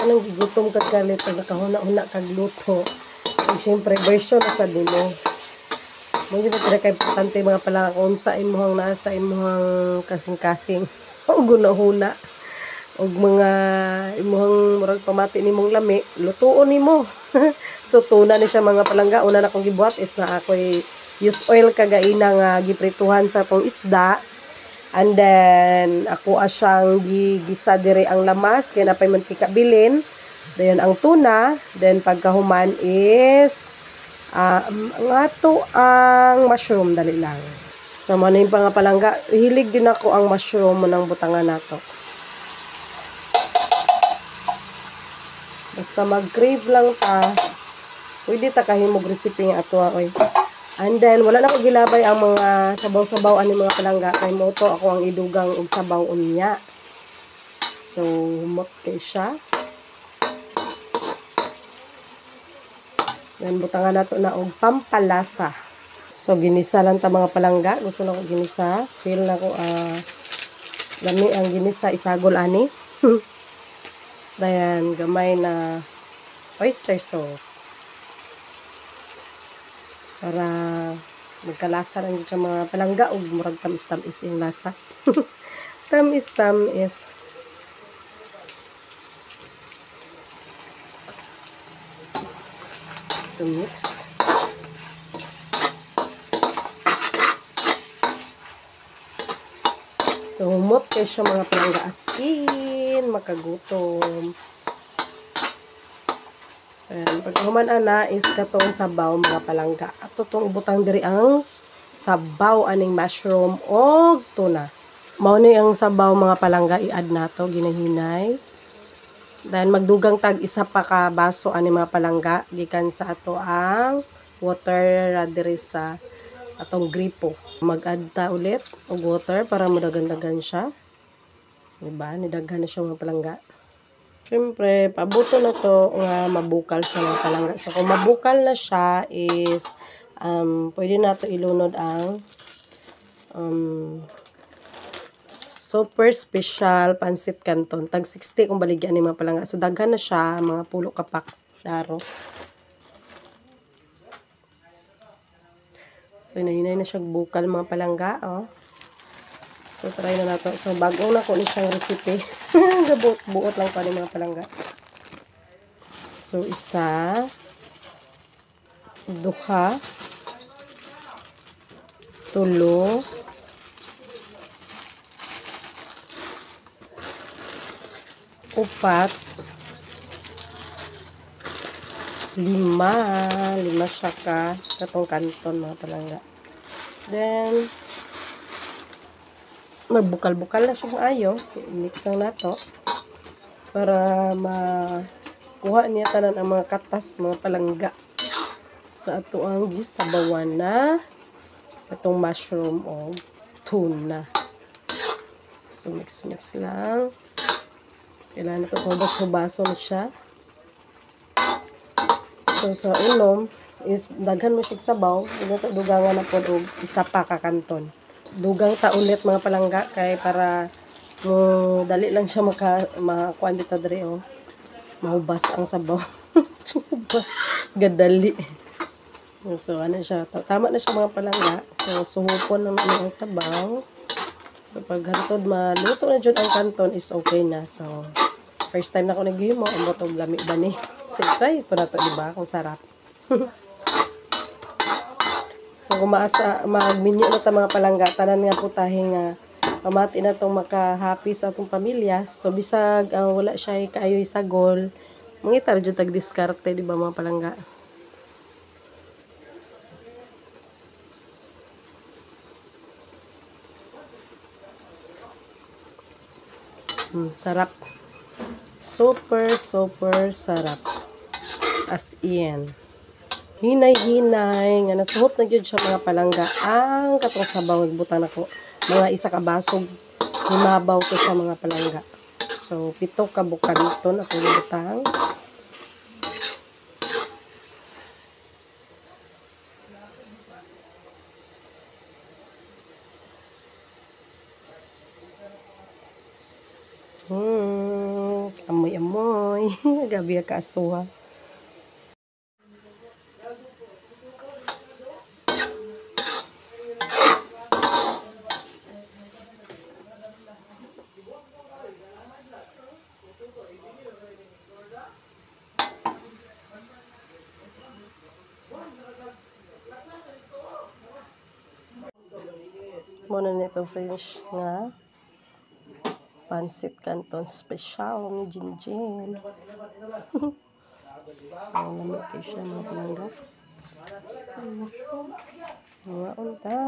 nang gigutom ka kalit pag nakahuna-huna kag luto. Ug syempre version na sa dimo. Mo gyud na kay importante mga pala kung sa imong nasa imong kasing-kasing o gunahuna og mga imong murag pamati nimong lami, lutuon nimo. So tuna ni siya mga palangga. Una na kong gibuhat is na ako'y use oil kagaina nga giprituhan sa tong isda. And then ako asyang gigisa dire ang lamas kay napay mantika bilin. Then ang tuna, then pagkahuman is ang ato ang mushroom dali lang. So mo na yung palangga, hilig din ako ang mushroom mo ng butangan nato. Basta mag-crave lang ta, pwede ta kahimog recipe nga ato oy. And then wala na ko gilabay ang mga sabaw-sabaw ani mga palangga kay moto ako ang idugang og sabaw unya. So humot kay siya. Then butangan nato na og pampalasa. So ginisa lang ta mga palangga, gusto na ko ginisa, feel na ko lami ang ginisa isagol ani. Dayan, gamay na oyster sauce. Para magkalasa lang sa mga palangga o murag tamis-tamis yung lasa. Tamis-tamis. So mix. So humot kayo siya mga palangga as in, makagutom. Ayan, pagkahuman ana is katong sabaw mga palangga. At itong ibutang diri ang sabaw aning mushroom o tuna. Mao ni ang sabaw mga palangga i-add nato ginahinay. Then magdugang tag isa pa ka baso ani mga palangga gikan sa ato ang water diri sa atong gripo. Mag-add ta ulit og water para madagan-dagan siya. Diba? Nidaghan na siya mga palangga. Siyempre, pabuto na to nga mabukal siya mga palangga. So, kung mabukal na siya is pwede na to ilunod ang super special pancit canton. Tag 60 kung baligyan ni mga palangga. So, daghan na siya mga pulo kapak. Daro. So, inahinay na siya bukal mga palangga. Oh. So, try na nato. So, bago na ko ni siyang recipe. Buot lang pa ni mga palangga. So, isa, duha, tulo, upat, lima siya katong kanton mga palangga. Then magbukal-bukal na siya ayo, mix lang nato para makuha niya tanan ang mga katas mga palangga sa ato ang gisabawan na atong mushroom o tuna. So mix lang. Kailangan ito hubaso na siya. So, sa unom, is daghan mo siya sabaw. Dugangan na po og isa pa ka kanton. Dugang ta ulit mga palangga kay para dali lang siya makakuan dito diri oh. Mahubas ang sabaw. Gadali. So, ano siya. Tama na siya mga palangga. So, suhupon naman ang sabaw. So, pag hantod maluto na dyan ang kanton is okay na. So, first time na ako naghimo, ang botog lami ba ni? So, try ko na ito, diba? Kung sarap. So, kung magminyo na ito mga palangga, tanan nga po tahing pamati na itong makahappy sa itong pamilya. So, bisag wala siya kaayoy sagol, mangitar dyan tag-diskarte, diba mga palangga? Sarap. Super sarap. As in. Hinay-hinay. Nga nasuhot na yun siya mga palangga. Ang katong sabaw. Nagbutan ako. Mga isa ka basog. Himabaw ko sa mga palangga. So, 7 ka bukaniton ako nabutang. Amoy-amoy. ani. Gabi ka asuha. Muna nito fish nga pansit canton special ni Jinjin. Lamig kayo siya mga palangga. Mga unta.